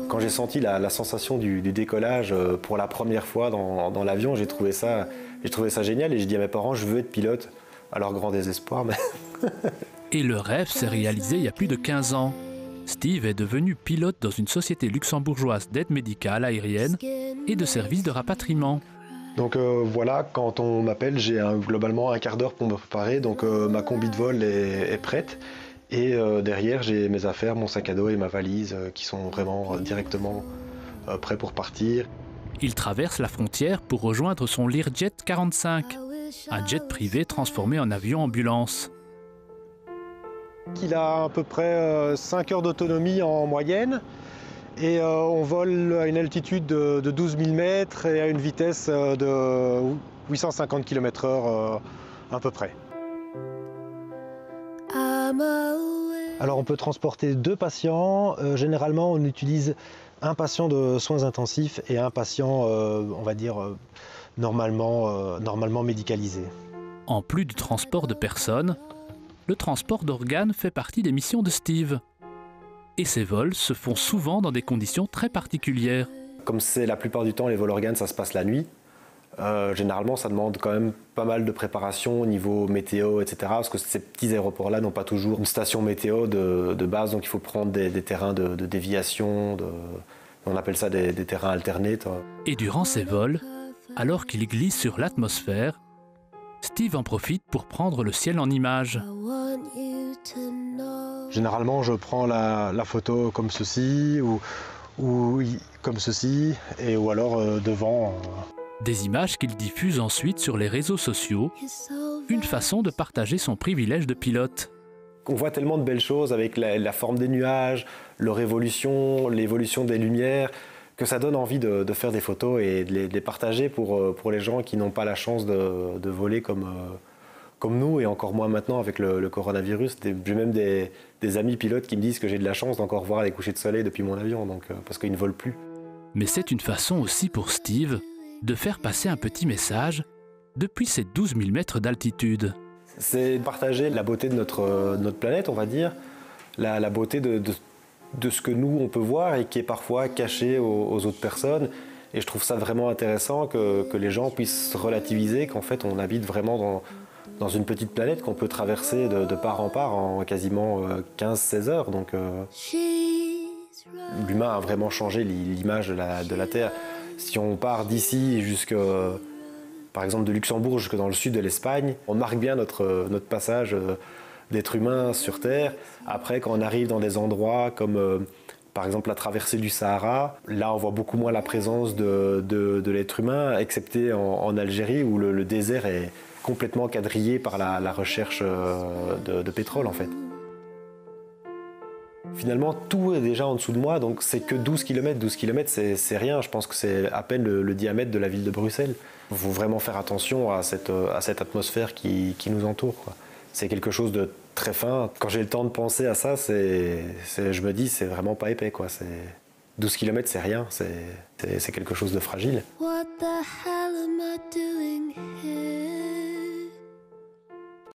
Quand j'ai senti la sensation du décollage pour la première fois dans l'avion, j'ai trouvé ça génial et j'ai dit à mes parents, je veux être pilote. À leur grand désespoir, mais... Et le rêve s'est réalisé il y a plus de 15 ans. Steve est devenu pilote dans une société luxembourgeoise d'aide médicale aérienne et de services de rapatriement. Donc voilà, quand on m'appelle, j'ai globalement un quart d'heure pour me préparer, donc ma combi de vol est prête. Et derrière, j'ai mes affaires, mon sac à dos et ma valise qui sont vraiment directement prêts pour partir. Il traverse la frontière pour rejoindre son Learjet 45, un jet privé transformé en avion ambulance. Il a à peu près 5 heures d'autonomie en moyenne. Et on vole à une altitude de 12 000 mètres et à une vitesse de 850 km/h à peu près. Alors on peut transporter 2 patients. Généralement on utilise un patient de soins intensifs et un patient, on va dire, normalement médicalisé. En plus du transport de personnes, le transport d'organes fait partie des missions de Steve. Et ces vols se font souvent dans des conditions très particulières. Comme c'est la plupart du temps les vols organes, ça se passe la nuit. Généralement, ça demande quand même pas mal de préparation au niveau météo, etc. Parce que ces petits aéroports-là n'ont pas toujours une station météo de base, donc il faut prendre des terrains de déviation, on appelle ça des terrains alternés. Et durant ces vols, alors qu'il glisse sur l'atmosphère, Steve en profite pour prendre le ciel en images. Généralement, je prends la photo comme ceci, ou comme ceci, ou alors devant. Des images qu'il diffuse ensuite sur les réseaux sociaux, une façon de partager son privilège de pilote. On voit tellement de belles choses avec la forme des nuages, leur évolution, l'évolution des lumières, que ça donne envie de faire des photos et de les partager pour les gens qui n'ont pas la chance de voler comme nous, et encore moins maintenant avec le coronavirus. J'ai même des amis pilotes qui me disent que j'ai de la chance d'encore voir les couchers de soleil depuis mon avion, parce qu'ils ne volent plus. Mais c'est une façon aussi pour Steve de faire passer un petit message depuis ses 12 000 mètres d'altitude. C'est partager la beauté de notre planète, on va dire, la beauté de ce que nous, on peut voir et qui est parfois caché aux autres personnes. Et je trouve ça vraiment intéressant que les gens puissent relativiser qu'en fait, on habite vraiment dans une petite planète qu'on peut traverser de part en quasiment 15-16 heures. Donc, l'humain a vraiment changé l'image de la Terre. Si on part d'ici par exemple de Luxembourg jusque dans le sud de l'Espagne, on marque bien notre passage d'être humain sur Terre. Après, quand on arrive dans des endroits comme par exemple la traversée du Sahara, là on voit beaucoup moins la présence de l'être humain, excepté en Algérie où le désert est complètement quadrillé par la recherche de pétrole en fait. Finalement, tout est déjà en dessous de moi, donc c'est que 12 km. 12 km, c'est rien. Je pense que c'est à peine le diamètre de la ville de Bruxelles. Il faut vraiment faire attention à cette atmosphère qui nous entoure, quoi. C'est quelque chose de très fin. Quand j'ai le temps de penser à ça, je me dis, c'est vraiment pas épais, quoi. 12 km, c'est rien. C'est quelque chose de fragile. What the